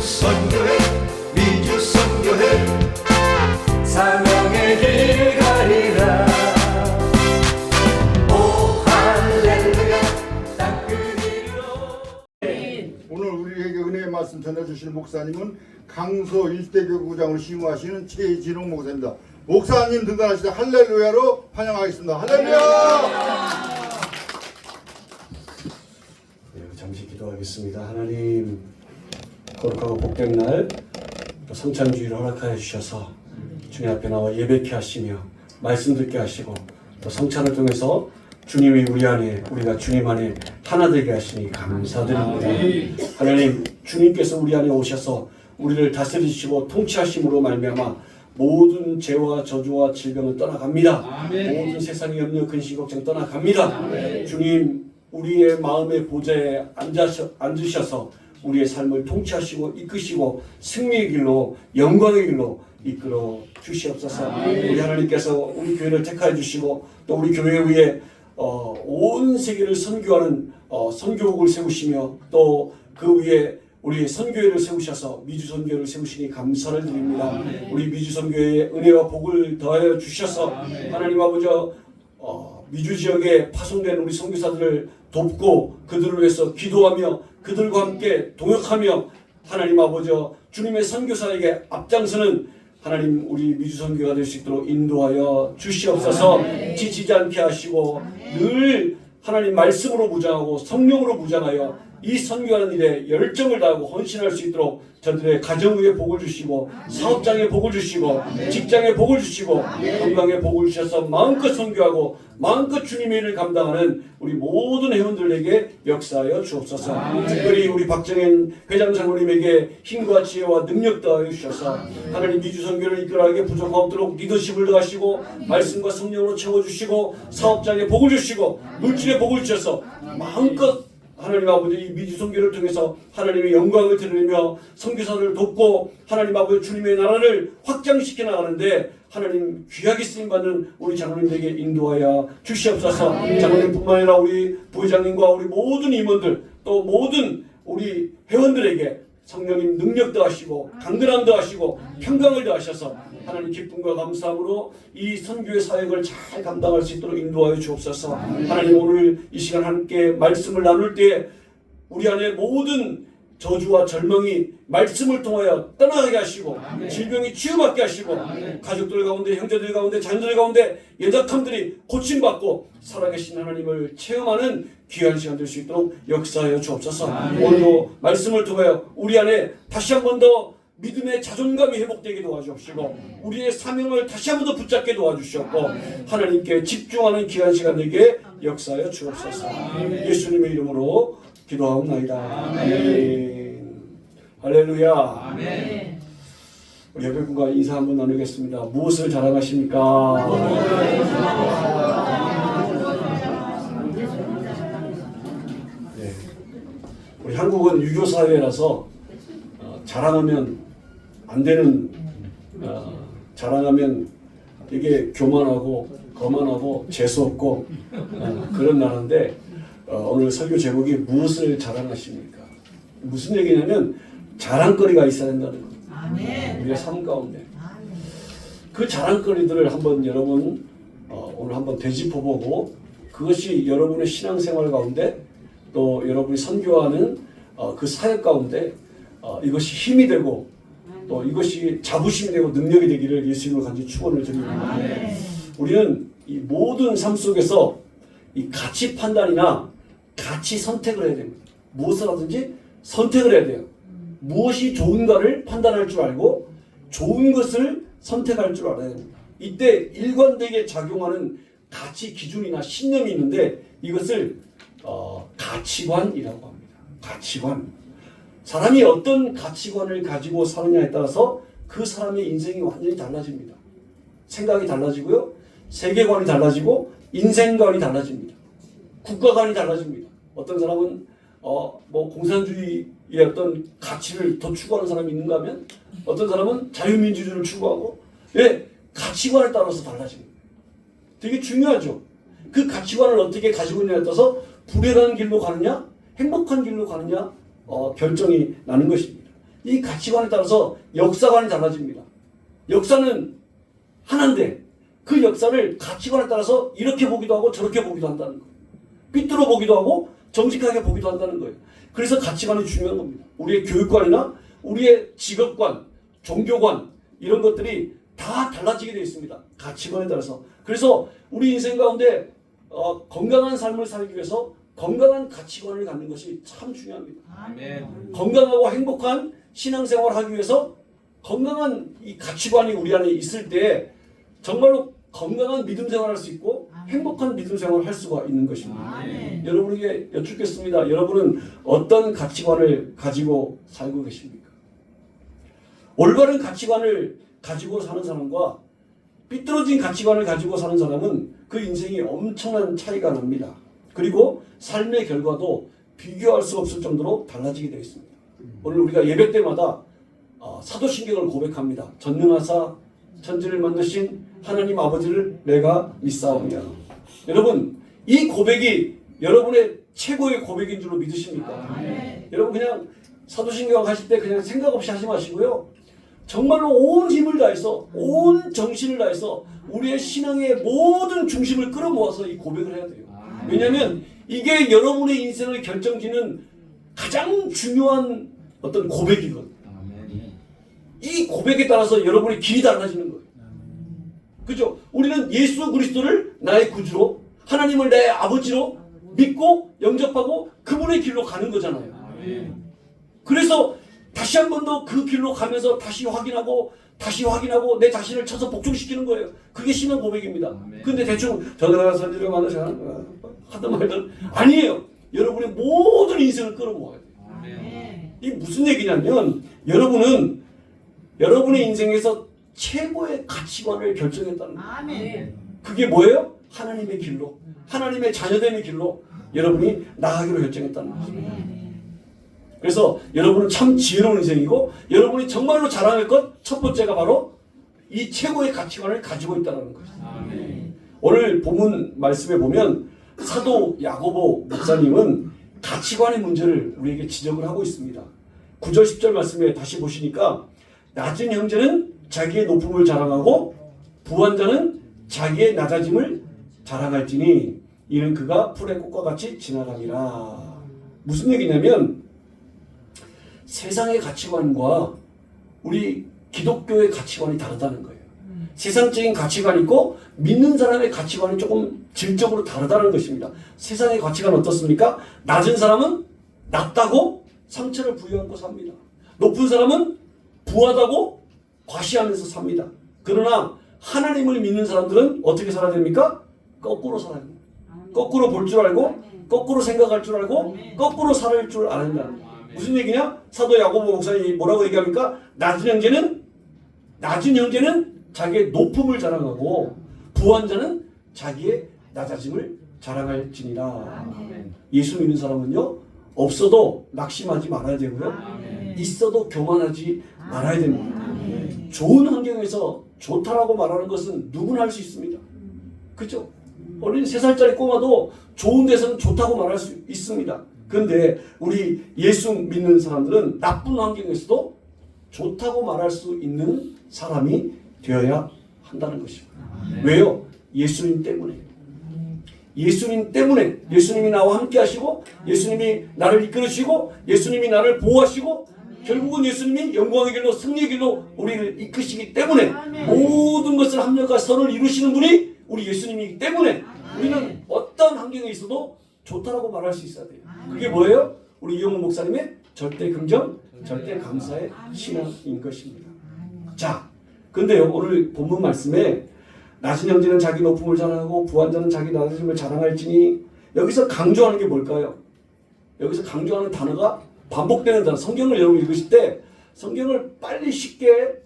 선교회 미주 선교회 사명의 길 가리라. 오 할렐루야 땅끝이로. 오늘 우리에게 은혜의 말씀 전해주실 목사님은 강서 일대교구장을 시무하시는 최진홍 목사입니다. 목사님 등단하실 때 할렐루야로 환영하겠습니다. 할렐루야. 네, 잠시 기도하겠습니다. 하나님, 거룩하고 복된 날 또 성찬주의를 허락하여 주셔서 주님 앞에 나와 예배케 하시며 말씀 듣게 하시고 또 성찬을 통해서 주님이 우리 안에, 우리가 주님 안에 하나 되게 하시니 감사드립니다. 하나님, 주님께서 우리 안에 오셔서 우리를 다스리시고 통치하심으로 말미암아 모든 죄와 저주와 질병은 떠나갑니다. 모든 세상의 염려, 근심, 걱정 떠나갑니다. 주님, 우리의 마음의 보좌에 앉으셔서 우리의 삶을 통치하시고 이끄시고 승리의 길로, 영광의 길로 이끌어 주시옵소서. 우리 하나님께서 우리 교회를 택하여 주시고 또 우리 교회 위에 온 세계를 선교하는 선교국을 세우시며 또 그 위에 우리 선교회를 세우셔서 미주선교회를 세우시니 감사를 드립니다. 우리 미주선교회에 은혜와 복을 더하여 주셔서 하나님 아버지 미주 지역에 파송된 우리 선교사들을 돕고 그들을 위해서 기도하며 그들과 함께 동역하며 하나님 아버지 주님의 선교사에게 앞장서는 하나님 우리 미주선교회가 될 수 있도록 인도하여 주시옵소서. 지치지 않게 하시고 늘 하나님 말씀으로 무장하고 성령으로 무장하여 이 선교하는 일에 열정을 다하고 헌신할 수 있도록 저들의 가정 위에 복을 주시고 사업장에 복을 주시고 직장에 복을 주시고 건강에 복을 주셔서 마음껏 선교하고 마음껏 주님의 일을 감당하는 우리 모든 회원들에게 역사하여 주옵소서. 특별히 우리 박정현 회장 장로님에게 힘과 지혜와 능력 더하여 주셔서 하나님 미주선교를 이끌어가게 부족하도록 리더십을 더하시고 말씀과 성령으로 채워주시고 사업장에 복을 주시고 물질에 복을 주셔서 마음껏 하나님 아버지 이 미주 선교를 통해서 하나님의 영광을 드리며 선교사를 돕고 하나님 아버지 주님의 나라를 확장시켜 나가는데 하나님 귀하게 쓰임받는 우리 장로님에게 인도하여 주시옵소서. 장로님뿐만 아니라 우리 부회장님과 우리 모든 임원들 또 모든 우리 회원들에게 성령님 능력 더하시고 강건함 더하시고 평강을 더하셔서 하나님 기쁨과 감사함으로 이 선교의 사역을 잘 감당할 수 있도록 인도하여 주옵소서. 하나님 오늘 이 시간 함께 말씀을 나눌 때 우리 안에 모든 저주와 절망이 말씀을 통하여 떠나게 하시고 질병이 치유받게 하시고 가족들 가운데 형제들 가운데 자녀들 가운데 연약함들이 고침받고 살아계신 하나님을 체험하는 귀한 시간 될 수 있도록 역사하여 주옵소서. 오늘도 말씀을 통하여 우리 안에 다시 한 번 더 믿음의 자존감이 회복되게 도와주옵시고 우리의 사명을 다시 한 번 더 붙잡게 도와주시옵고 하나님께 집중하는 귀한 시간 되게 역사하여 주옵소서. 예수님의 이름으로 기도하옵나이다. 아멘. 할렐루야. 아멘. 우리 옆에 분과 인사 한번 나누겠습니다. 무엇을 자랑하십니까? 네. 우리 한국은 유교 사회라서 자랑하면 안 되는 자랑하면 되게 교만하고 거만하고 재수없고 그런 나라인데 오늘 설교 제목이 무엇을 자랑하십니까? 무슨 얘기냐면 자랑거리가 있어야 된다는 겁니다. 우리의 삶 가운데 그 자랑거리들을 한번 여러분 오늘 한번 되짚어보고 그것이 여러분의 신앙생활 가운데 또 여러분이 선교하는 그 사역 가운데 이것이 힘이 되고 또 이것이 자부심이 되고 능력이 되기를 예수님을 간절히 축원을 드립니다. 우리는 이 모든 삶 속에서 이 가치 판단이나 가치 선택을 해야 됩니다. 무엇을 하든지 선택을 해야 돼요. 무엇이 좋은가를 판단할 줄 알고 좋은 것을 선택할 줄 알아야 됩니다. 이때 일관되게 작용하는 가치 기준이나 신념이 있는데 이것을 가치관이라고 합니다. 가치관. 사람이 어떤 가치관을 가지고 사느냐에 따라서 그 사람의 인생이 완전히 달라집니다. 생각이 달라지고요. 세계관이 달라지고 인생관이 달라집니다. 국가관이 달라집니다. 어떤 사람은 공산주의의 어떤 가치를 더 추구하는 사람이 있는가 하면 어떤 사람은 자유민주주의를 추구하고 가치관에 따라서 달라집니다. 되게 중요하죠. 그 가치관을 어떻게 가지고 있느냐에 따라서 불행한 길로 가느냐 행복한 길로 가느냐 결정이 나는 것입니다. 이 가치관에 따라서 역사관이 달라집니다. 역사는 하나인데 그 역사를 가치관에 따라서 이렇게 보기도 하고 저렇게 보기도 한다는 거예요. 삐뚤어 보기도 하고 정직하게 보기도 한다는 거예요. 그래서 가치관이 중요한 겁니다. 우리의 교육관이나 우리의 직업관, 종교관 이런 것들이 다 달라지게 되어 있습니다. 가치관에 따라서. 그래서 우리 인생 가운데 건강한 삶을 살기 위해서 건강한 가치관을 갖는 것이 참 중요합니다. 아멘. 건강하고 행복한 신앙생활을 하기 위해서 건강한 이 가치관이 우리 안에 있을 때 정말로 건강한 믿음 생활을 할 수 있고 행복한 믿음 생활을 할 수가 있는 것입니다. 여러분에게 여쭙겠습니다. 여러분은 어떤 가치관을 가지고 살고 계십니까? 올바른 가치관을 가지고 사는 사람과 삐뚤어진 가치관을 가지고 사는 사람은 그 인생이 엄청난 차이가 납니다. 그리고 삶의 결과도 비교할 수 없을 정도로 달라지게 되어 있습니다. 오늘 우리가 예배 때마다 사도신경을 고백합니다. 전능하사 천지를 만드신 하나님 아버지를 내가 믿사오며. 여러분 이 고백이 여러분의 최고의 고백인 줄로 믿으십니까? 여러분 그냥 사도신경 하실 때 그냥 생각 없이 하지 마시고요. 정말로 온 힘을 다해서 온 정신을 다해서 우리의 신앙의 모든 중심을 끌어모아서 이 고백을 해야 돼요. 왜냐하면 이게 여러분의 인생을 결정짓는 가장 중요한 어떤 고백이거든요. 이 고백에 따라서 여러분의 길이 달라지는 거예요. 그죠? 우리는 예수 그리스도를 나의 구주로 하나님을 내 아버지로 믿고 영접하고 그분의 길로 가는 거잖아요. 그래서 다시 한 번 더 그 길로 가면서 다시 확인하고 내 자신을 쳐서 복종시키는 거예요. 그게 신앙 고백입니다. 근데 대충 전화가 선지를 만나서 하든 말든 아니에요. 여러분의 모든 인생을 끌어모아야 돼요. 이게 무슨 얘기냐면 여러분은 여러분의 인생에서 최고의 가치관을 결정했다는 거예요. 그게 뭐예요? 하나님의 길로, 하나님의 자녀됨의 길로 여러분이 나아가기로 결정했다는 거죠. 그래서 여러분은 참 지혜로운 인생이고 여러분이 정말로 자랑할 것 첫 번째가 바로 이 최고의 가치관을 가지고 있다는 거죠. 오늘 본문 말씀에 보면 사도 야고보 목사님은 가치관의 문제를 우리에게 지적을 하고 있습니다. 9절 10절 말씀에 다시 보시니까 낮은 형제는 자기의 높음을 자랑하고 부한 자는 자기의 낮아짐을 자랑할지니 이는 그가 풀의 꽃과 같이 지나가니라. 무슨 얘기냐면 세상의 가치관과 우리 기독교의 가치관이 다르다는 거예요. 세상적인 가치관이 있고 믿는 사람의 가치관이 조금 질적으로 다르다는 것입니다. 세상의 가치관은 어떻습니까? 낮은 사람은 낮다고 상처를 부여하고 삽니다. 높은 사람은 부하다고 과시하면서 삽니다. 그러나 하나님을 믿는 사람들은 어떻게 살아야 됩니까? 거꾸로 살아야 됩니다. 거꾸로 볼 줄 알고 거꾸로 생각할 줄 알고 거꾸로 살아갈 줄 아는다. 무슨 얘기냐? 사도 야고보 목사님이 뭐라고 얘기합니까? 낮은 형제는 자기의 높음을 자랑하고 부한 자는 자기의 낮아짐을 자랑할지니라. 예수 믿는 사람은요 없어도 낙심하지 말아야 되고요. 있어도 교만하지 말아야 됩니다. 좋은 환경에서 좋다라고 말하는 것은 누구나 할 수 있습니다. 그죠? 어린 3살짜리 꼬마도 좋은 데서는 좋다고 말할 수 있습니다. 그런데 우리 예수 믿는 사람들은 나쁜 환경에서도 좋다고 말할 수 있는 사람이 되어야 한다는 것입니다. 왜요? 예수님 때문에. 예수님 때문에. 예수님이 나와 함께 하시고 예수님이 나를 이끌으시고 예수님이 나를 보호하시고 결국은 예수님이 영광의 길로 승리의 길로 우리를 이끄시기 때문에 모든 것을 합력과 선을 이루시는 분이 우리 예수님이기 때문에 우리는 어떤 환경에 있어도 좋다라고 말할 수 있어야 돼요. 그게 뭐예요? 우리 이용훈 목사님의 절대 긍정, 절대 감사의 신앙인 것입니다. 자, 근데요 오늘 본문 말씀에 낮은 형제는 자기 높음을 자랑하고 부한 자는 자기 낮아짐을 자랑할지니 여기서 강조하는 게 뭘까요? 여기서 강조하는 단어가 반복되는 단어. 성경을 여러분 읽으실 때 성경을 빨리 쉽게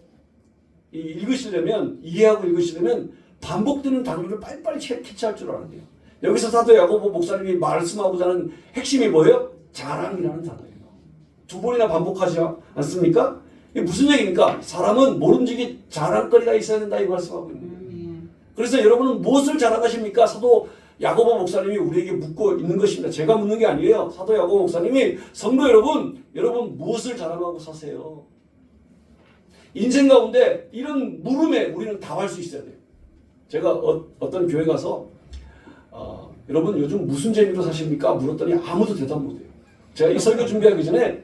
읽으시려면 이해하고 읽으시려면 반복되는 단어를 빨리빨리 캐치할 줄 알아야 돼요. 여기서 사도 야고보 목사님이 말씀하고자 하는 핵심이 뭐예요? 자랑이라는 단어예요. 2번이나 반복하지 않습니까? 이게 무슨 얘기입니까? 사람은 모름지기 자랑거리가 있어야 된다 이 말씀하고 있는 거예요. 그래서 여러분은 무엇을 자랑하십니까? 사도 야고보 목사님이 우리에게 묻고 있는 것입니다. 제가 묻는 게 아니에요. 사도 야고보 목사님이 성도 여러분 무엇을 자랑하고 사세요? 인생 가운데 이런 물음에 우리는 답할 수 있어야 돼요. 제가 어떤 교회 가서 여러분 요즘 무슨 재미로 사십니까? 물었더니 아무도 대답 못해요. 제가 이 설교 준비하기 전에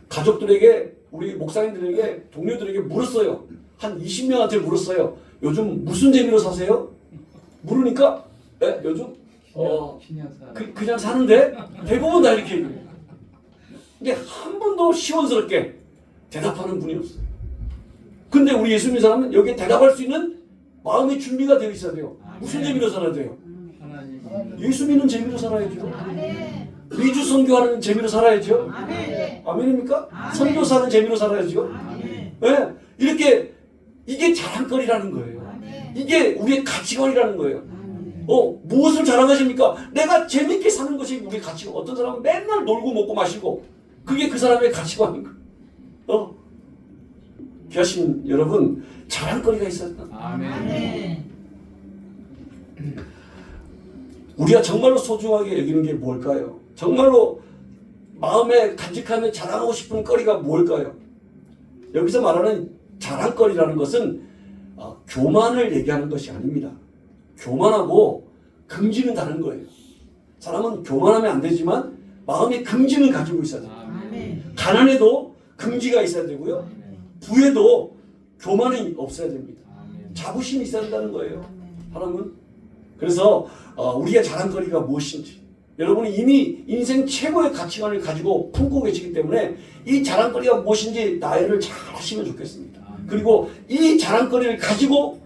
가족들에게, 우리 목사님들에게, 동료들에게 물었어요. 한 20명한테 물었어요. 요즘 무슨 재미로 사세요? 물으니까 요즘 그냥 사는데 대부분 다 이렇게 얘기해요. 근데 한 번도 시원스럽게 대답하는 분이 없어요. 근데 우리 예수 믿는 사람은 여기에 대답할 수 있는 마음의 준비가 되어 있어야 돼요. 무슨 재미로 살아야 돼요? 예수 믿는 재미로 살아야죠. 미주 선교하는 재미로 살아야죠. 아멘입니까? 선교사는 재미로 살아야죠. 네? 이렇게 이게 자랑거리라는 거예요. 이게 우리의 가치관이라는 거예요. 무엇을 자랑하십니까? 내가 재밌게 사는 것이 우리의 가치관. 어떤 사람은 맨날 놀고 먹고 마시고 그게 그 사람의 가치관인 거예요. 귀하신 여러분, 자랑거리가 있어야 된다. 아멘. 우리가 정말로 소중하게 여기는 게 뭘까요? 정말로 마음에 간직하며 자랑하고 싶은 거리가 뭘까요? 여기서 말하는 자랑거리라는 것은 교만을 얘기하는 것이 아닙니다. 교만하고 긍지는 다른 거예요. 사람은 교만하면 안 되지만 마음의 긍지는 가지고 있어야 돼요. 가난에도 긍지가 있어야 되고요. 부에도 교만이 없어야 됩니다. 자부심이 있어야 된다는 거예요. 사람은. 그래서 우리의 자랑거리가 무엇인지, 여러분이 이미 인생 최고의 가치관을 가지고 품고 계시기 때문에 이 자랑거리가 무엇인지 나열을 잘 하시면 좋겠습니다. 그리고 이 자랑거리를 가지고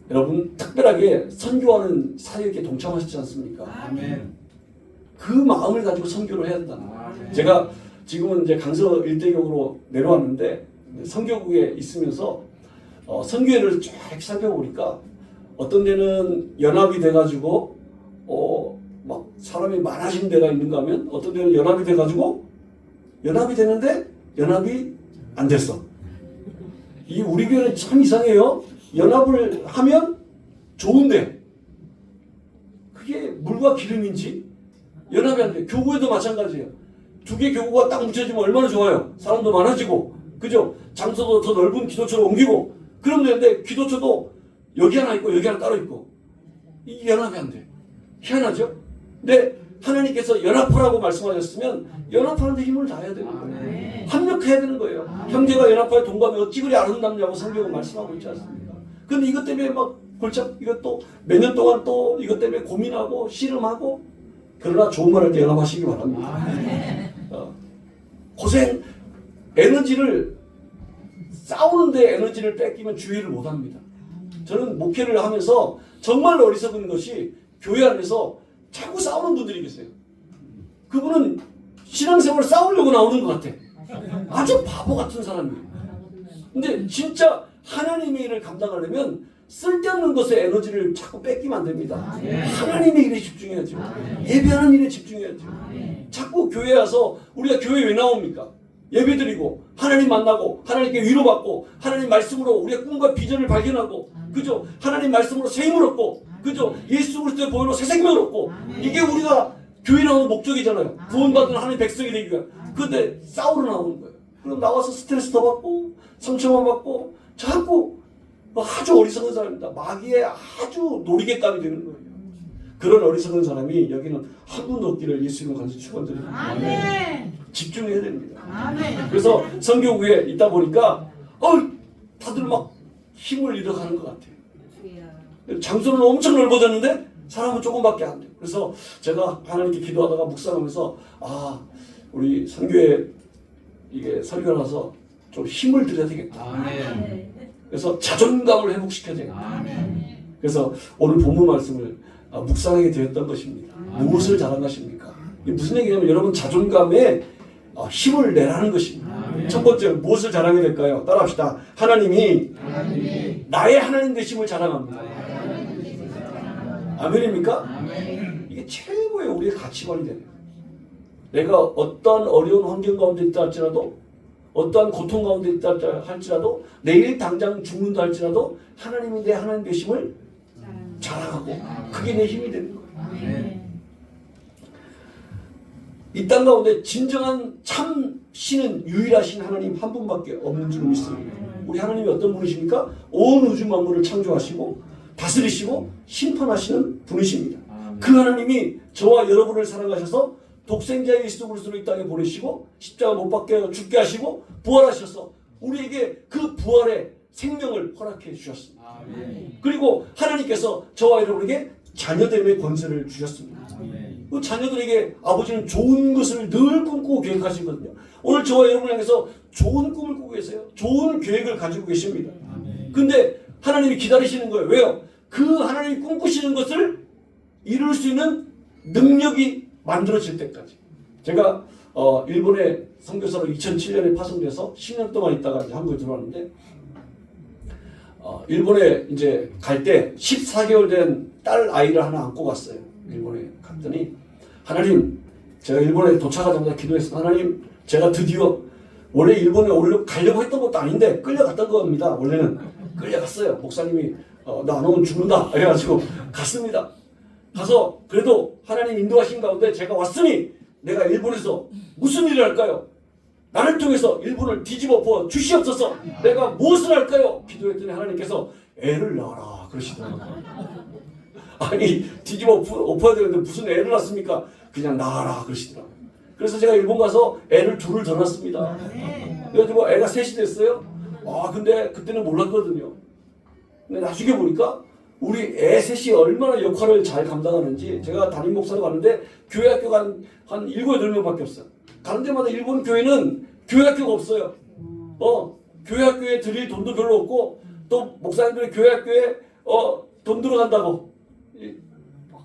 여러분 특별하게 선교하는 사역에 동참하셨지 않습니까? 아멘. 그 마음을 가지고 선교를 해야 된다는 거예요. 제가 지금은 이제 강서 일대교구로 내려왔는데 선교국에 있으면서 선교회를 쫙 살펴보니까 어떤 데는 연합이 돼가지고 막 사람이 많아진 데가 있는가 하면 어떤 데는 연합이 돼가지고 연합이 되는데 연합이 안 됐어. 이 우리 교회는 참 이상해요. 연합을 하면 좋은데 그게 물과 기름인지 연합이 안 돼. 교구에도 마찬가지예요. 두 개 교구가 딱 뭉쳐지면 얼마나 좋아요. 사람도 많아지고, 그죠? 장소도 더 넓은 기도처로 옮기고, 그러면 되는데 기도처도 여기 하나 있고 여기 하나 따로 있고 이게 연합이 안 돼. 희한하죠? 근데 하나님께서 연합하라고 말씀하셨으면 연합하는데 힘을 다해야 되는 거예요. 합력해야 되는 거예요. 형제가 연합하여 동감에 어찌 그리 아름답냐고 성경은 말씀하고 있지 않습니까? 근데 이것 때문에 막 골짝 이것도 몇 년 동안 또 이것 때문에 고민하고 씨름하고, 그러나 좋은 말 할 때 연합하시기 바랍니다. 고생, 에너지를 싸우는데 에너지를 뺏기면 주의를 못합니다. 저는 목회를 하면서 정말 어리석은 것이 교회 안에서 자꾸 싸우는 분들이 계세요. 그분은 신앙생활을 싸우려고 나오는 것 같아. 아주 바보 같은 사람이에요. 근데 진짜 하나님의 일을 감당하려면 쓸데없는 것에 에너지를 자꾸 뺏기면 안 됩니다. 하나님의 일에 집중해야죠. 예배하는 일에 집중해야죠. 자꾸 교회에 와서 우리가 교회 왜 나옵니까? 예배드리고 하나님 만나고 하나님께 위로받고 하나님 말씀으로 우리의 꿈과 비전을 발견하고, 그죠? 하나님 말씀으로 새 힘을 얻고, 그죠? 예수 그리스도의 보혈로 새 생명을 얻고, 이게 우리가 교회 나오는 목적이잖아요. 구원받은 하나님 백성이 되기 위한. 근데 싸우러 나오는 거예요. 그럼 나와서 스트레스 더 받고 상처만 받고 자꾸 아주 어리석은 사람입니다. 마귀의 아주 놀이개감이 되는 거예요. 그런 어리석은 사람이 여기는 한 분도 없기를 예수님을 간절히 축원드립니다. 집중해야 됩니다. 그래서 선교구에 있다 보니까 다들 막 힘을 잃어가는 것 같아요. 장소는 엄청 넓어졌는데 사람은 조금밖에 안 돼요. 그래서 제가 하나님께 기도하다가 묵상하면서 우리 선교에 이게 설교라서 좀 힘을 들여야 되겠다. 그래서 자존감을 회복시켜야 되겠다. 그래서 오늘 본문 말씀을 묵상하게 되었던 것입니다. 무엇을 자랑하십니까? 이게 무슨 얘기냐면 여러분 자존감에 힘을 내라는 것입니다. 첫 번째 무엇을 자랑해야 될까요? 따라합시다. 하나님이 나의 하나님 되심을 자랑합니다. 아멘입니까? 이게 최고의 우리의 가치관이 되는 거예요. 내가 어떠한 어려운 환경 가운데 있다 할지라도, 어떠한 고통 가운데 있다 할지라도, 내일 당장 죽는다 할지라도 하나님이 내 하나님 되심을 자랑하고 그게 내 힘이 되는 거예요. 이 땅 가운데 진정한 참 신은 유일하신 하나님 한 분밖에 없는 줄 믿습니다. 우리 하나님이 어떤 분이십니까? 온 우주 만물을 창조하시고 다스리시고 심판하시는 분이십니다. 그 하나님이 저와 여러분을 사랑하셔서 독생자 예수 그리스도를 이 땅에 보내시고 십자가 못 박혀 죽게 하시고 부활하셔서 우리에게 그 부활의 생명을 허락해 주셨습니다. 그리고 하나님께서 저와 여러분에게 자녀됨의 권세를 주셨습니다. 그 자녀들에게 아버지는 좋은 것을 늘 꿈꾸고 계획하시거든요. 오늘 저와 여러분을 향해서 좋은 꿈을 꾸고 계세요. 좋은 계획을 가지고 계십니다. 근데 하나님이 기다리시는 거예요. 왜요? 그 하나님이 꿈꾸시는 것을 이룰 수 있는 능력이 만들어질 때까지. 제가 일본에 선교사로 2007년에 파송돼서 10년 동안 있다가 이제 한국에 들어왔는데 일본에 이제 갈 때 14개월 된 딸 아이를 하나 안고 갔어요. 일본에 갔더니 하나님, 제가 일본에 도착하자마자 기도했어요. 하나님, 제가 드디어 원래 일본에 가려고 했던 것도 아닌데 끌려갔던 겁니다. 원래는 끌려갔어요. 목사님이 나 안 오면 죽는다 그래가지고 갔습니다. 가서 그래도 하나님 인도하신 가운데 제가 왔으니 내가 일본에서 무슨 일을 할까요? 나를 통해서 일본을 뒤집어 엎어 주시옵소서. 내가 무엇을 할까요? 기도했더니 하나님께서 애를 낳아라 그러시더라고요. 아니 뒤집어 엎어야 되는데 무슨 애를 낳습니까? 그냥 낳아라 그러시더라고요. 그래서 제가 일본 가서 애를 둘을 더 낳았습니다. 그래가지고 애가 셋이 됐어요. 근데 그때는 몰랐거든요. 근데 나중에 보니까 우리 애 셋이 얼마나 역할을 잘 감당하는지. 제가 담임 목사로 갔는데 교회 학교가 한 7, 8명밖에 없어요. 가는 데마다 일본 교회는 교회 학교가 없어요. 교회 학교에 드릴 돈도 별로 없고 또 목사님들이 교회 학교에 돈 들어간다고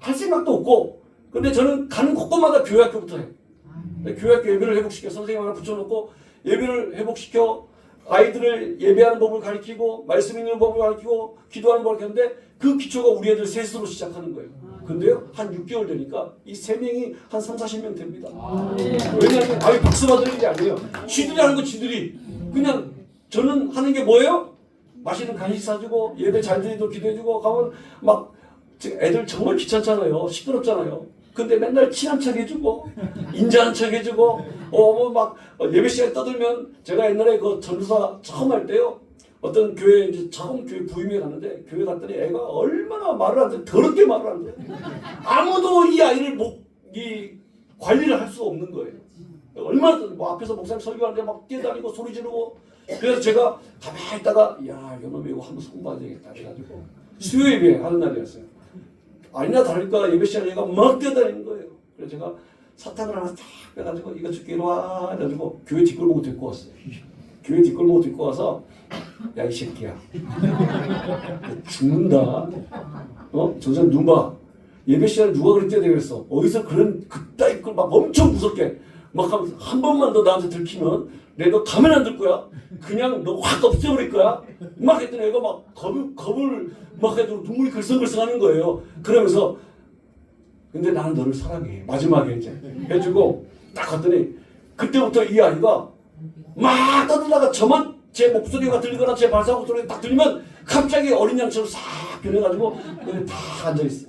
할 생각도 없고. 근데 저는 가는 곳곳마다 교회 학교부터 해요. 교회 학교 예배를 회복시켜 선생님 하나 붙여놓고 예배를 회복시켜 아이들을 예배하는 법을 가르치고 말씀 읽는 법을 가르치고 기도하는 법을 가르치는데 그 기초가 우리 애들 셋으로 시작하는 거예요. 근데요 한 6개월 되니까 이 3명이 한 3, 40명 됩니다. 왜냐하면 박수 받을 일이 아니에요. 쥐들이 하는 거 쥐들이. 그냥 저는 하는 게 뭐예요? 맛있는 간식 사주고 예배 잘 드리도 기도해주고 가면 막 애들 정말 귀찮잖아요. 시끄럽잖아요. 근데 맨날 친한 척 해주고 인자한 척 해주고 막 예배 시간에 떠들면 제가 옛날에 그 전도사 처음 할 때요 어떤 교회 이제 처음 교회 부임에 갔는데 교회 갔더니 애가 얼마나 말을 안 돼. 더럽게 말을 안 돼. 아무도 이 아이를 이 관리를 할 수가 없는 거예요. 얼마나 뭐 앞에서 목사님 설교하는데 막 뛰어다니고 소리 지르고. 그래서 제가 가만히 있다가 야 이놈 이거 한번 손봐야 되겠다 해가지고 수요 예배 하는 날이었어요. 아니나 다를까 예배 시간에 얘가 막 뛰어다니는 거예요. 그래서 제가 사탕을 하나 탁 빼가지고 이거 줄게 이리 와 해가지고 교회 뒷골목으로 데리고 왔어요. 교회 뒷골목으로 데리고 와서 야 이 새끼야 죽는다. 저 사람 눈 봐. 예배 시간에 누가 그렇게 뛰어다녔어. 어디서 그런 그따위 걸 막 엄청 무섭게 막 하면서 한 번만 더 나한테 들키면 내가 가면 안 들 거야. 그냥 너 확 없애버릴 거야. 막 했더니 애가 막 겁을 막 해도 눈물이 글썽글썽하는 거예요. 그러면서 근데 나는 너를 사랑해. 마지막에 이제 해주고 딱 갔더니 그때부터 이 아이가 막 떠들다가 저만 제 목소리가 들리거나 제 발사하고 소리가 딱 들리면 갑자기 어린 양처럼 싹 변해가지고 여기 딱 앉아있어.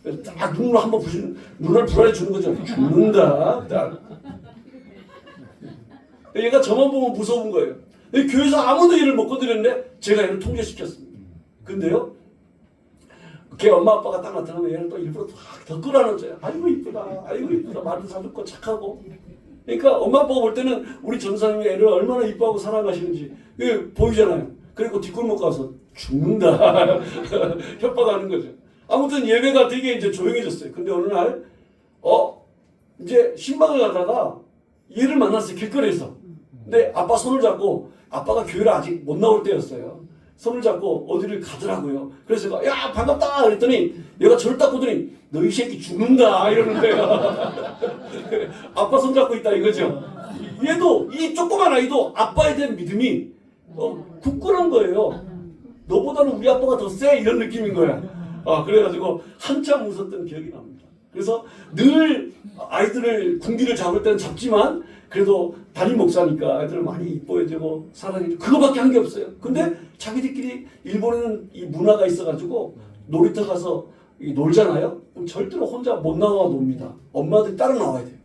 그래서 딱 눈을 한번 부시는 눈을 불안해 주는 거죠. 죽는다. 딱. 얘가 저만 보면 무서운 거예요. 교회에서 아무도 얘를 못 건드렸는데 제가 얘를 통제시켰습니다. 근데요, 걔 엄마 아빠가 딱 나타나면 얘를 또 일부러 더 끌어안아줘요. 아이고 이쁘다, 아이고 이쁘다, 말도 잘 듣고 착하고. 그러니까 엄마 아빠가 볼 때는 우리 전사님이 애를 얼마나 이뻐하고 사랑하시는지 보이잖아요. 그리고 뒷골목 가서 죽는다 협박하는 거죠. 아무튼 예배가 되게 이제 조용해졌어요. 근데 어느 날 이제 신방을 가다가 얘를 만났어요. 길거리에서. 근데 아빠 손을 잡고 아빠가 교회를 아직 못 나올 때였어요. 손을 잡고 어디를 가더라고요. 그래서 제가 야 반갑다 그랬더니 얘가 저를 딱 보더니 너 이 새끼 죽는다 이러는 거예요. 아빠 손 잡고 있다 이거죠. 얘도 이 조그만 아이도 아빠에 대한 믿음이 굳건한 거예요. 너보다는 우리 아빠가 더 세 이런 느낌인 거야. 그래가지고 한참 웃었던 기억이 납니다. 그래서 늘 아이들을 군기를 잡을 때는 잡지만 그래도 담임 목사니까 아이들을 많이 이뻐해주고 사랑해주고 그거밖에 한 게 없어요. 근데 자기들끼리 일본에는 이 문화가 있어가지고 놀이터 가서 놀잖아요. 그럼 절대로 혼자 못 나와 놉니다. 엄마들이 따라 나와야 돼요.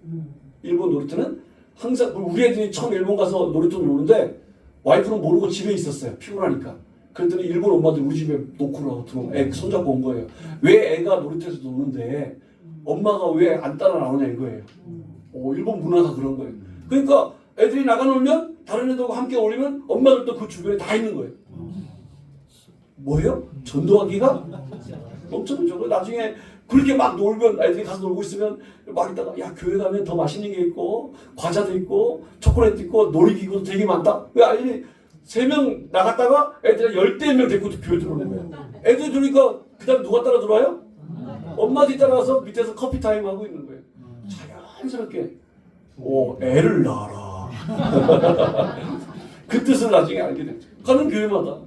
일본 놀이터는 항상 우리 애들이 처음 일본 가서 놀이터 노는데 와이프는 모르고 집에 있었어요. 피곤하니까. 그랬더니 일본 엄마들이 우리 집에 놓고 들어오고 애 손잡고 온 거예요. 왜 애가 놀이터에서 노는데 엄마가 왜 안 따라 나오냐 이거예요. 일본 문화가 그런 거예요. 그러니까 애들이 나가 놀면 다른 애들과 함께 어울리면 엄마들도 그 주변에 다 있는 거예요. 뭐예요? 전도하기가 넘쳐나죠. 나중에 그렇게 막 놀면 애들이 가서 놀고 있으면 막 있다가 야 교회 가면 더 맛있는 게 있고 과자도 있고 초콜릿도 있고 놀이기구도 되게 많다. 왜 아니 3명 나갔다가 애들이 10명 데리고 교회 들어오는 거예요. 애들이 들어오니까 그 다음 누가 따라 들어와요? 엄마들이 따라와서 밑에서 커피 타임 하고 있는 거예요. 자연스럽게 애를 낳아라. 그 뜻을 나중에 알게 됐죠. 가는 교회마다.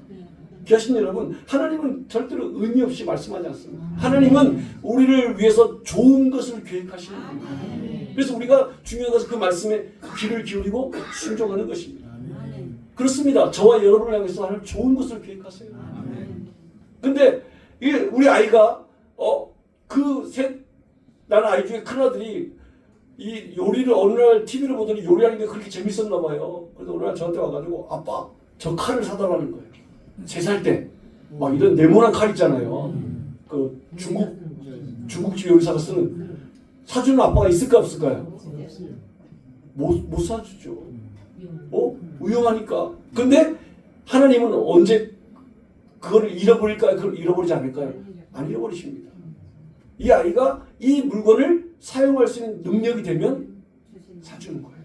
귀하신 여러분, 하나님은 절대로 의미 없이 말씀하지 않습니다. 하나님은 우리를 위해서 좋은 것을 계획하시는 분입니다. 그래서 우리가 중요한 것은 그 말씀에 귀를 기울이고 순종하는 것입니다. 그렇습니다. 저와 여러분을 향해서 하나님 좋은 것을 계획하세요. 근데 우리 아이가 나는 아이 중에 큰아들이 이 요리를 어느 날 TV를 보더니 요리하는 게 그렇게 재밌었나 봐요. 그래서 어느 날 저한테 와가지고 아빠 저 칼을 사달라는 거예요. 3살 때 막 이런 네모난 칼 있잖아요. 그 중국집 요리사가 쓰는 사주는 아빠가 있을까 없을까요? 못 사주죠. 위험하니까. 근데 하나님은 언제 그걸 잃어버릴까요? 그걸 잃어버리지 않을까요? 안 잃어버리십니다. 이 아이가 이 물건을 사용할 수 있는 능력이 되면 사주는 거예요.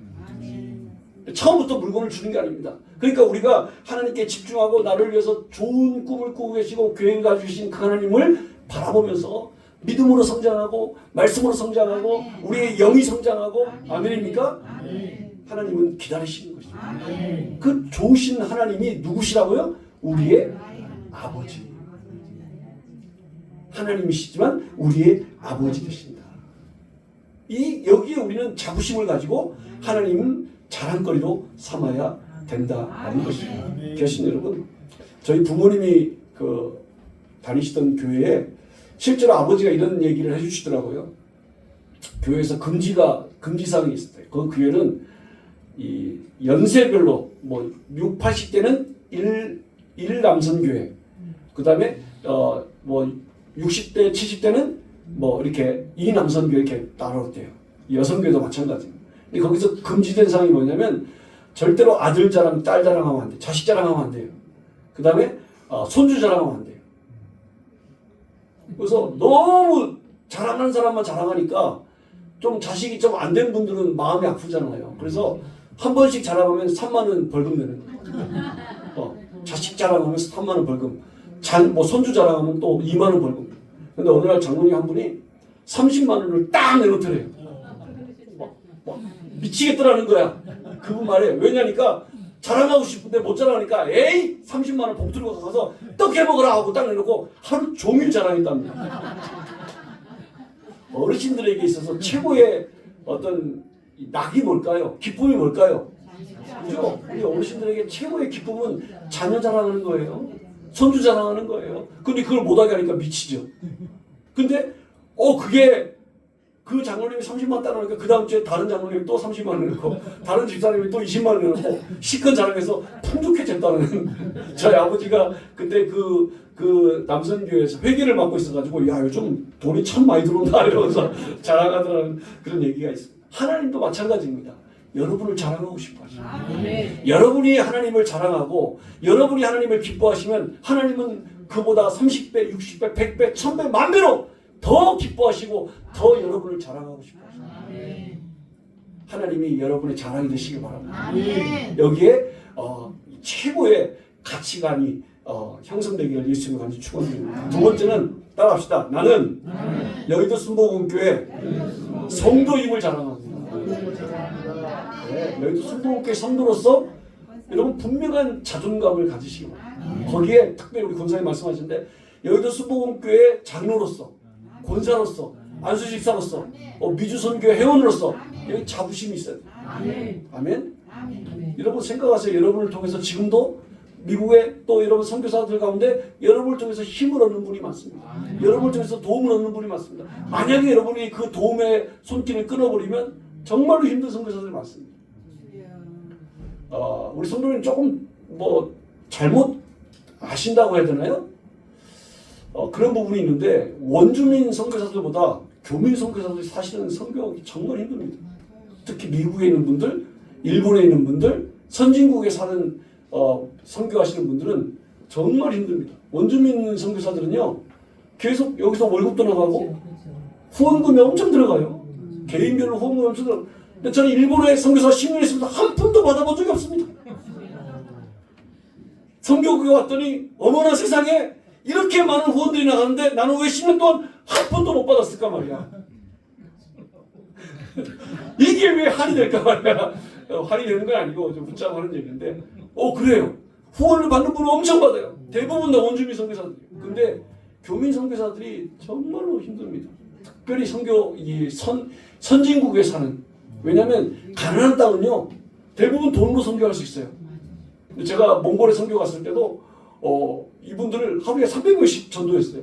처음부터 물건을 주는 게 아닙니다. 그러니까 우리가 하나님께 집중하고 나를 위해서 좋은 꿈을 꾸고 계시고 계획을 가지고 계신 그 하나님을 바라보면서 믿음으로 성장하고 말씀으로 성장하고 우리의 영이 성장하고 아멘입니까? 하나님은 기다리시는 것입니다. 그 좋으신 하나님이 누구시라고요? 우리의 아버지. 하나님이시지만 우리의 아버지 되신다. 여기에 우리는 자부심을 가지고 하나님은 자랑거리로 삼아야 된다는 것입니다. 계신 여러분, 저희 부모님이 다니시던 교회에 실제로 아버지가 이런 얘기를 해주시더라고요. 교회에서 금지사항이 있었대요. 그 교회는 이 연세별로 6, 80대는 1남선교회, 그 다음에 60대, 70대는 이렇게 2남선교회 이렇게 따라왔대요. 여성교회도 마찬가지입니다. 근데 거기서 금지된 사항이 뭐냐면 절대로 아들 자랑, 딸 자랑하면 안 돼요. 자식 자랑하면 안 돼요. 그 다음에 손주 자랑하면 안 돼요. 그래서 너무 자랑하는 사람만 자랑하니까 좀 자식이 좀 안 된 분들은 마음이 아프잖아요. 그래서 한 번씩 자랑하면 3만 원 벌금 내는 거예요. 자식 자랑하면 3만 원 벌금. 손주 자랑하면 또 2만 원 벌금. 근데 어느 날 장로님 한 분이 30만 원을 딱 내놓더래요. 미치겠더라는 거야. 그분 말에. 왜냐니까 자랑하고 싶은데 못 자랑하니까 에이 30만 원 봉투로 가서 떡 해먹으라 하고 딱 내놓고 하루 종일 자랑했답니다. 어르신들에게 있어서 최고의 어떤 낙이 뭘까요? 기쁨이 뭘까요? 그죠? 우리 어르신들에게 최고의 기쁨은 자녀 자랑하는 거예요. 손주 자랑하는 거예요. 근데 그걸 못하게 하니까 미치죠. 근데 그게 그 장로님이 30만 원 따라오니까 그 다음 주에 다른 장로님이 또 30만 원 내놓고 다른 집사님이 또 20만 원 내놓고 시큰 자랑해서 풍족해졌다는 저희 아버지가 그때 그 남선교회에서 회계를 맡고 있어가지고 야 요즘 돈이 참 많이 들어온다 이러면서 자랑하더라는 그런 얘기가 있습니다. 하나님도 마찬가지입니다. 여러분을 자랑하고 싶어 하십니다. 여러분이 하나님을 자랑하고 여러분이 하나님을 기뻐하시면 하나님은 그보다 30배, 60배, 100배, 1000배, 만배로 더 기뻐하시고 더 여러분을 자랑하고 싶어 하십니다. 하나님이 여러분의 자랑이 되시길 바랍니다. 여기에 최고의 가치관이 형성되기를 예수님을 간절히 축원드립니다. 두 번째는 따라합시다. 나는 여의도 순복음교회 성도임을 자랑합니다. 네, 여의도 순복음교회 성도로서 여러분 분명한 자존감을 가지시기 바랍니다. 거기에 특별히 우리 권사님 말씀하시는데 여의도 순복음교회 장로로서 권사로서 안수집사로서 미주선교회 회원으로서 여기 자부심이 있어요. 아멘. 여러분 생각하세요. 여러분을 통해서 지금도 미국의 또 여러분 선교사들 가운데 여러분을 통해서 힘을 얻는 분이 많습니다. 여러분을 통해서 도움을 얻는 분이 많습니다. 만약에 여러분이 그 도움의 손길을 끊어버리면 정말로 힘든 선교사들이 많습니다. 우리 성도님 조금 뭐 잘못 아신다고 해야 되나요? 그런 부분이 있는데 원주민 선교사들보다 교민 선교사들이 사실은 선교하기 정말 힘듭니다. 특히 미국에 있는 분들, 일본에 있는 분들, 선진국에 사는 선교하시는 분들은 정말 힘듭니다. 원주민 선교사들은요 계속 여기서 월급도 나가고 후원금이 엄청 들어가요. 개인별로 후원금이 엄청 들어가요. 근데 저는 일본에 선교사 10년 있으면서 한 푼도 받아본 적이 없습니다. 선교국에 왔더니 어머나 세상에 이렇게 많은 후원들이 나가는데 나는 왜 10년 동안 한 푼도 못 받았을까 말이야. 이게 왜 할이 될까 말이야. 할이 되는 건 아니고 좀 붙잡고 하는 얘기인데 그래요. 후원을 받는 분은 엄청 받아요. 대부분 다 원주민 선교사들. 근데 교민 선교사들이 정말로 힘듭니다. 특별히 선진국에 사는. 왜냐하면 가난한 땅은요 대부분 돈으로 선교할 수 있어요. 제가 몽골에 선교 갔을 때도 이분들을 하루에 300명씩 전도했어요.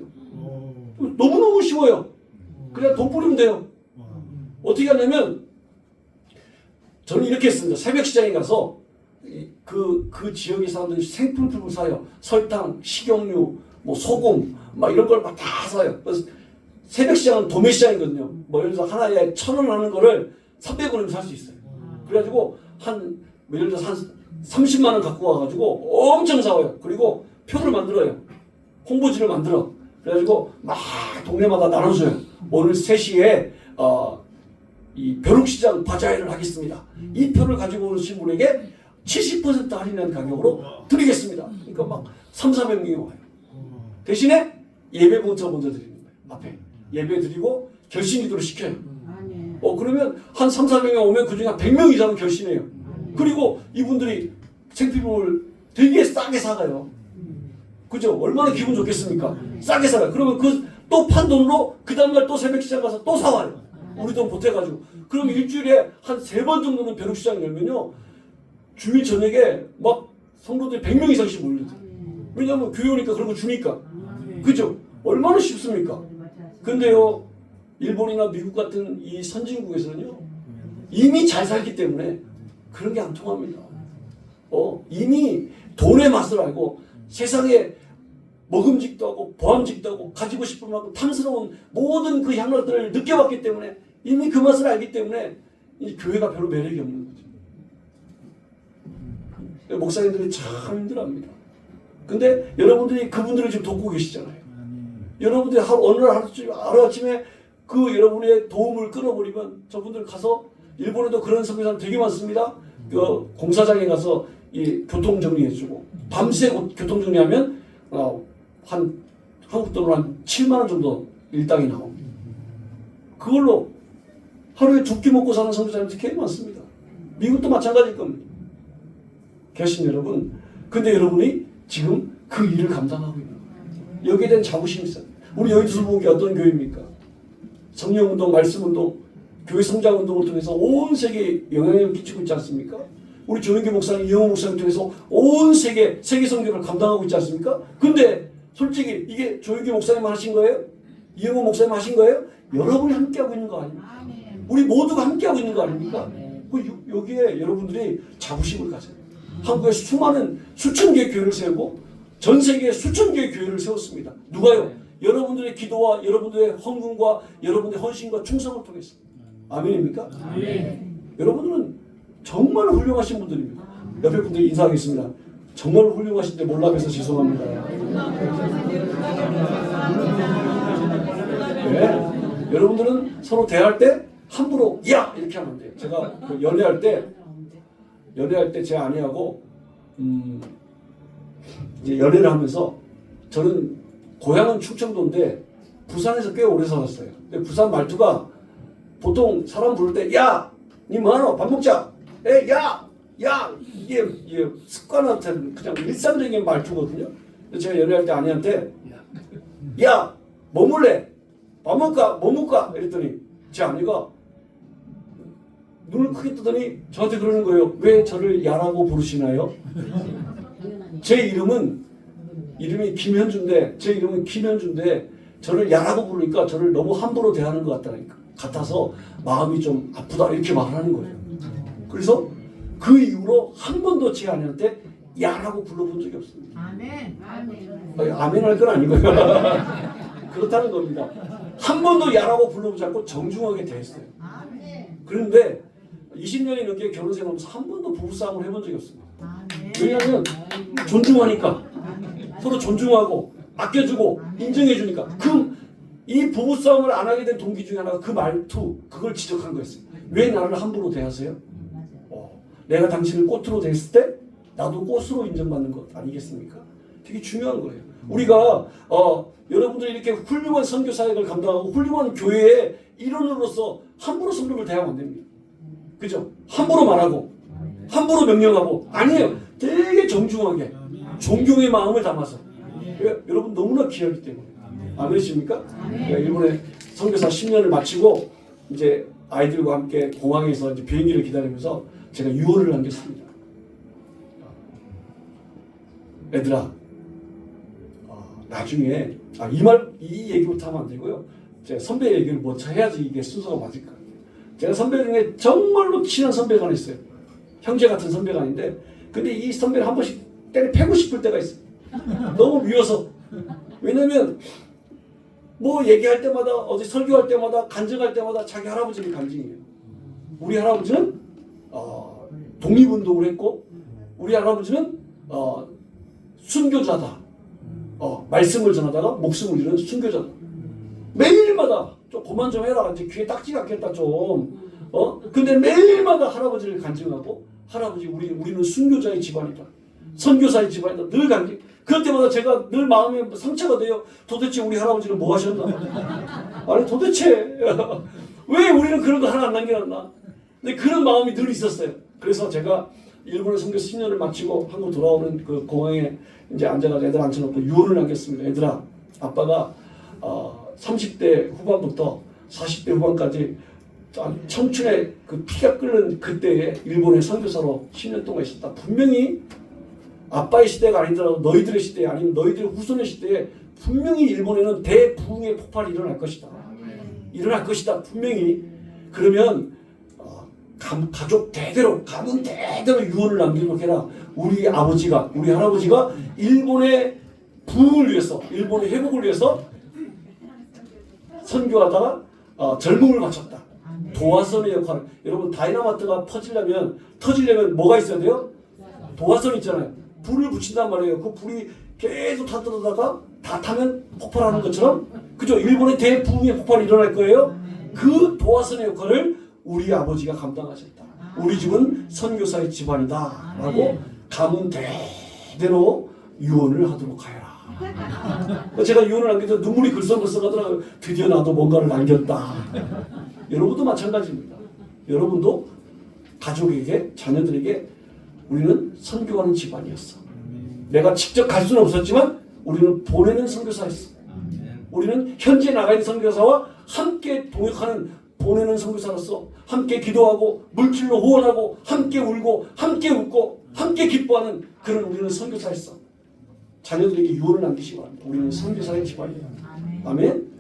너무너무 쉬워요. 그냥 돈 뿌리면 돼요. 어떻게 하냐면 저는 이렇게 했습니다. 새벽 시장에 가서 그 지역의 사람들이 생필품을 사요. 설탕, 식용유, 뭐 소금, 막 이런 걸 막 다 사요. 그래서 새벽 시장은 도매 시장이거든요. 뭐 예를 들어서 하나에 1,000원 하는 거를 300원이면 살 수 있어요. 그래가지고 예를 들어서 한 30만 원 갖고 와가지고 엄청 사와요. 그리고 표를 만들어요. 홍보지를 만들어. 그래가지고 막 동네마다 나눠줘요. 오늘 3시에 이 벼룩시장 바자회를 하겠습니다. 이 표를 가지고 오신 분에게 70% 할인한 가격으로 드리겠습니다. 그러니까 막 300~400명이 와요. 대신에 예배 문자 먼저 드리는 거예요. 앞에 예배 드리고 결신 기도를 시켜요. 그러면 한 300~400명 오면 그중에 한 100명 이상은 결신해요. 그리고 이분들이 생필품을 되게 싸게 사가요. 그죠? 얼마나 기분 좋겠습니까? 싸게 사가요. 그러면 또 판 돈으로 그 다음날 또 새벽 시장 가서 또 사와요. 우리 돈 보태가지고. 그러면 일주일에 한 3번 정도는 벼룩시장 열면요. 주일 저녁에 막 성도들이 100명 이상씩 몰려요. 왜냐하면 교회 오니까 그런 거 주니까. 그죠? 얼마나 쉽습니까? 근데요. 일본이나 미국 같은 이 선진국에서는요. 이미 잘 살기 때문에 그런 게 안 통합니다. 이미 돈의 맛을 알고 세상에 먹음직도 하고 보암직도 하고 가지고 싶은 만큼 탐스러운 모든 그 향락들을 느껴봤기 때문에 이미 그 맛을 알기 때문에 이 교회가 별로 매력이 없는 거죠. 목사님들이 참 힘들어합니다. 근데 여러분들이 그분들을 지금 돕고 계시잖아요. 여러분들이 어느 날 하루아침에 그 여러분의 도움을 끊어버리면 저분들 가서 일본에도 그런 선교사람 되게 많습니다. 그 공사장에 가서 이 교통 정리해주고 밤새 교통 정리하면 한 한국 돈으로 한 7만 원 정도 일당이 나옵니다. 그걸로 하루에 2끼 먹고 사는 선교사님들이 꽤 많습니다. 미국도 마찬가지일 겁니다. 계신 여러분, 근데 여러분이 지금 그 일을 감당하고 있는 거예요. 여기에 대한 자부심이 있어요. 우리 여의도수목이 어떤 교회입니까? 성령운동, 말씀운동, 교회 성장운동을 통해서 온 세계에 영향력을 끼치고 있지 않습니까? 우리 조영기 목사님, 이영호 목사님 통해서 온 세계 성교를 감당하고 있지 않습니까? 근데 솔직히 이게 조영기 목사님 하신 거예요? 이영호 목사님 하신 거예요? 여러분이 함께하고 있는 거 아닙니까? 우리 모두가 함께하고 있는 거 아닙니까? 여기에 여러분들이 자부심을 가져요. 한국에 수천 개의 교회를 세우고 전 세계에 수천 개의 교회를 세웠습니다. 누가요? 여러분들의 기도와 여러분들의 헌금과 여러분들의 헌신과 충성을 통해서. 아멘입니까? 아멘. 여러분들은 정말 훌륭하신 분들입니다. 옆에 분들 인사하겠습니다. 정말 훌륭하신데 몰라서 죄송합니다. 네. 여러분들은 서로 대할 때 함부로 야! 이렇게 하면 돼요. 제가 연애할 때 제 아내하고 이제 연애를 하면서 저는 고향은 충청도인데 부산에서 꽤 오래 살았어요. 근데 부산 말투가 보통 사람 부를 때 야! 니 뭐하노? 밥 먹자! 에 야! 야! 이게 습관한테는 그냥 일상적인 말투거든요. 제가 연애할 때 아내한테 야! 뭐 먹을래? 밥 먹을까? 뭐 먹을까? 이랬더니 제 아내가 눈을 크게 뜨더니 저한테 그러는 거예요. 왜 저를 야라고 부르시나요? 제 이름이 김현주인데 제 이름은 김현주인데 저를 야라고 부르니까 저를 너무 함부로 대하는 것 같아서 마음이 좀 아프다 이렇게 말을 하는 거예요. 그래서 그 이후로 한 번도 제 아내한테 야라고 불러본 적이 없습니다. 아멘. 아멘 할 건 아니고요. 그렇다는 겁니다. 한 번도 야라고 불러보지 않고 정중하게 대했어요. 그런데 20년이 넘게 결혼 생활하면서 한 번도 부부싸움을 해본 적이 없습니다. 왜냐하면 존중하니까 서로 존중하고 아껴주고 인정해주니까 이 부부싸움을 안 하게 된 동기 중에 하나가 그 말투 그걸 지적한 거였어요. 왜 나를 함부로 대하세요? 내가 당신을 꽃으로 대했을 때 나도 꽃으로 인정받는 것 아니겠습니까? 되게 중요한 거예요. 우리가 여러분들이 이렇게 훌륭한 선교 사역을 감당하고 훌륭한 교회의 일원으로서 함부로 성도를 대하면 안 됩니다. 그죠? 함부로 말하고 함부로 명령하고 아니에요. 되게 정중하게 존경의 마음을 담아서 여러분 너무나 귀하기 때문에 아멘이십니까? 일본에 선교사 10년을 마치고 이제 아이들과 함께 공항에서 이제 비행기를 기다리면서 제가 유언을 남겼습니다. 얘들아, 나중에 이 얘기부터 하면 안 되고요. 제가 선배 얘기를 먼저 해야지 이게 순서가 맞을 거예요. 제가 선배 중에 정말로 친한 선배가 하나 있어요. 형제 같은 선배가 아닌데, 근데 이 선배를 한 번씩 때려 패고 싶을 때가 있어요. 너무 미워서. 왜냐면 뭐 얘기할 때마다 어디 설교할 때마다 간증할 때마다 자기 할아버지를 간증해요. 우리 할아버지는 독립운동을 했고 우리 할아버지는 순교자다. 말씀을 전하다가 목숨을 잃은 순교자다. 매일마다 좀 그만 좀 해라. 이제 귀에 딱지가 않겠다 좀. 근데 매일마다 할아버지를 간증하고 할아버지 우리는 순교자의 집안이다. 선교사의 집안이다. 늘 간증. 그럴 때마다 제가 늘 마음에 상처가 돼요. 도대체 우리 할아버지는 뭐 하셨나? 아니 도대체 왜 우리는 그런 거 하나 안 남겨놨나? 근데 그런 마음이 늘 있었어요. 그래서 제가 일본에 선교 10년을 마치고 한국 돌아오는 그 공항에 이제 앉아가지고 애들 앉혀놓고 유언을 남겼습니다. 얘들아, 아빠가 30대 후반부터 40대 후반까지 청춘의 그 피가 끓는 그때에 일본의 선교사로 10년 동안 있었다. 분명히 아빠의 시대가 아니더라도 너희들의 시대 아니면 너희들의 후손의 시대에 분명히 일본에는 대부흥의 폭발이 일어날 것이다. 일어날 것이다. 분명히. 그러면 가족 대대로 가문 대대로 유언을 남기도록 해라. 우리 할아버지가 일본의 부흥을 위해서 일본의 회복을 위해서 선교하다가 젊음을 바쳤다. 도화선의 역할. 여러분 다이나마트가 터지려면 뭐가 있어야 돼요? 도화선 있잖아요. 불을 붙인단 말이에요. 그 불이 계속 타다가 다 타면 폭발하는 것처럼 그죠? 일본의 대부흥의 폭발이 일어날 거예요. 그 도화선의 역할을 우리 아버지가 감당하셨다. 우리 집은 선교사의 집안이다 라고 가문 대대로 유언을 하도록 하여라. 제가 유언을 남겨서 눈물이 글썽글썽 하더라고요. 드디어 나도 뭔가를 남겼다. 여러분도 마찬가지입니다. 여러분도 가족에게 자녀들에게 우리는 선교하는 집안이었어. 내가 직접 갈 수는 없었지만 우리는 보내는 선교사였어. 우리는 현재 나가 있는 선교사와 함께 동역하는 보내는 선교사로서 함께 기도하고 물질로 후원하고 함께 울고 함께 웃고 함께 기뻐하는 그런 우리는 선교사였어. 자녀들에게 유언을 남기시기 바랍니다. 우리는 선교사의 집안이에요. 아멘.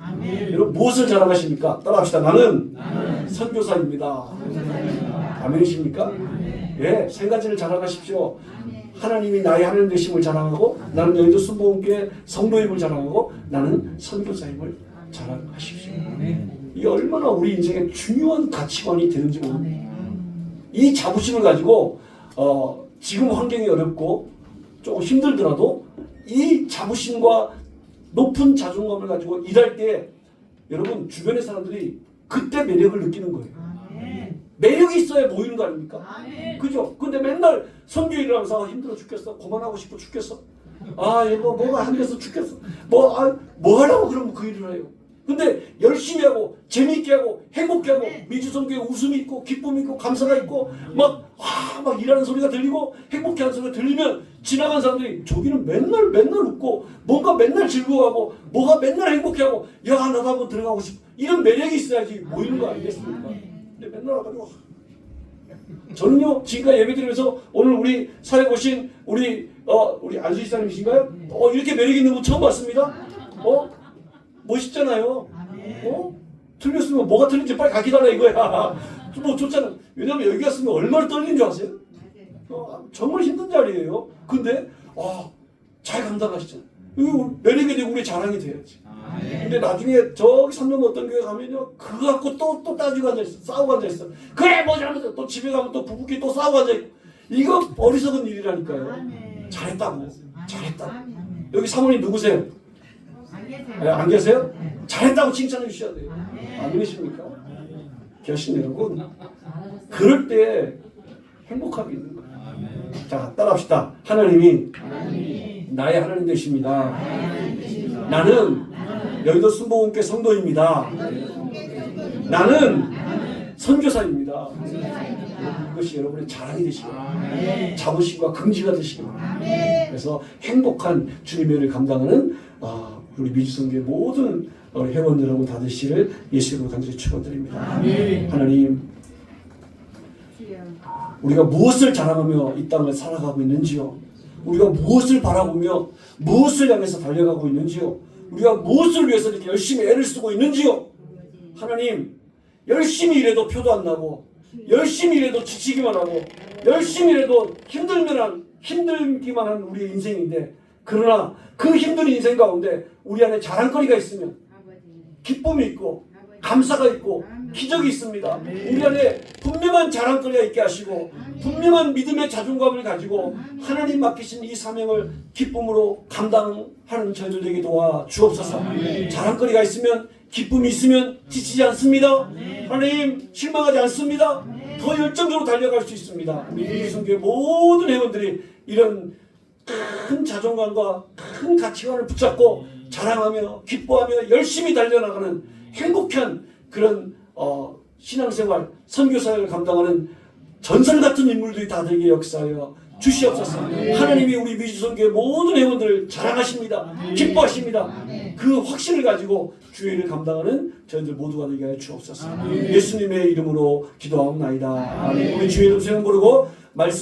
여러분 무엇을 자랑하십니까? 따라합시다. 나는 선교사입니다. 아멘이십니까? 예, 세 가지를 자랑하십시오. 하나님이 나의 하나님 되심을 자랑하고 나는 여의도 순복음교회 성도임을 자랑하고 나는 선교사임을 자랑하십시오. 이게 얼마나 우리 인생에 중요한 가치관이 되는지 모릅니다. 이 자부심을 가지고 지금 환경이 어렵고 조금 힘들더라도 이 자부심과 높은 자존감을 가지고 일할 때 여러분 주변의 사람들이 그때 매력을 느끼는 거예요. 매력이 있어야 모이는 거 아닙니까? 그죠? 근데 맨날 선교 일을 하면서 힘들어 죽겠어. 그만하고 싶어 죽겠어. 이거 뭐가 안 돼서 죽겠어. 뭐 하려고 그러면 그 일을 해요. 근데 열심히 하고 재미있게 하고 행복해 하고 미주선교에 웃음이 있고 기쁨이 있고 감사가 있고 막 일하는 소리가 들리고 행복해하는 소리가 들리면 지나간 사람들이 저기는 맨날 웃고 뭔가 맨날 즐거워하고 뭐가 맨날 행복해하고 야 나도 한번 들어가고 싶어. 이런 매력이 있어야지 모이는 거 아니겠습니까? 근데 맨날 와가지고 저는요 지금까지 예배드리면서 오늘 우리 사회 오신 우리 우리 안수희 사님이신가요? 이렇게 매력 있는 분 처음 봤습니다. 멋있잖아요. 틀렸으면 뭐가 틀린지 빨리 가르쳐달라 이거야. 뭐 좋잖아. 왜냐면 여기 갔으면 얼마나 떨리는 줄 아세요? 정말 힘든 자리예요. 근데 잘 감당하시잖아요. 이거 매력이 되고 우리 자랑이 돼야지. 근데 나중에 저기 삼년 어떤 교회 가면요, 그거 갖고 또 따지고 앉아있어. 싸우고 앉아있어. 그래 뭐 잘못했어. 또 집에 가면 또 부부끼리 또 싸우고 앉아있고. 이거 어리석은 일이라니까요. 잘했다고. 여기 사모님 누구세요? 안 계세요? 잘했다고 칭찬해 주셔야 돼요. 안 그러십니까? 교신 여러분, 그럴 때 행복함이 있는 거예요. 자, 따라합시다. 하나님이 나의 하나님 되십니다. 나는 여의도 순복음교회 성도입니다. 나는 선교사입니다. 그것이 여러분의 자랑이 되시길 바랍니다. 자부심과 긍지가 되시길 바랍니다. 그래서 행복한 주님의 일을 감당하는 우리 미주성교회 모든 회원 여러분 다 되시기를 예수로 간절히 축원드립니다. 하나님, 우리가 무엇을 자랑하며 이 땅을 살아가고 있는지요? 우리가 무엇을 바라보며 무엇을 향해서 달려가고 있는지요? 우리가 무엇을 위해서 이렇게 열심히 애를 쓰고 있는지요? 하나님, 열심히 일해도 표도 안 나고, 열심히 일해도 지치기만 하고, 열심히 일해도 힘들기만 한 우리의 인생인데, 그러나 그 힘든 인생 가운데 우리 안에 자랑거리가 있으면 기쁨이 있고 감사가 있고 기적이 있습니다. 우리 안에 분명한 자랑거리가 있게 하시고 분명한 믿음의 자존감을 가지고 하나님 맡기신 이 사명을 기쁨으로 감당하는 저희들 되게 도와 주옵소서. 자랑거리가 있으면, 기쁨이 있으면 지치지 않습니다. 하나님, 실망하지 않습니다. 더 열정적으로 달려갈 수 있습니다. 우리 미주성교회 모든 회원들이 이런 큰 자존감과 큰 가치관을 붙잡고 자랑하며 기뻐하며 열심히 달려나가는 행복한 그런 신앙생활, 선교사역을 감당하는 전설 같은 인물들이 다 되게 역사하여 주시옵소서. 하나님이 우리 미주성교회 모든 회원들을 자랑하십니다. 기뻐하십니다. 그 확신을 가지고 주의 일을 감당하는 저희들 모두가 되게 하여 주옵소서. 예수님의 이름으로 기도하옵나이다. 우리 주의 이름 세운 부르고 말씀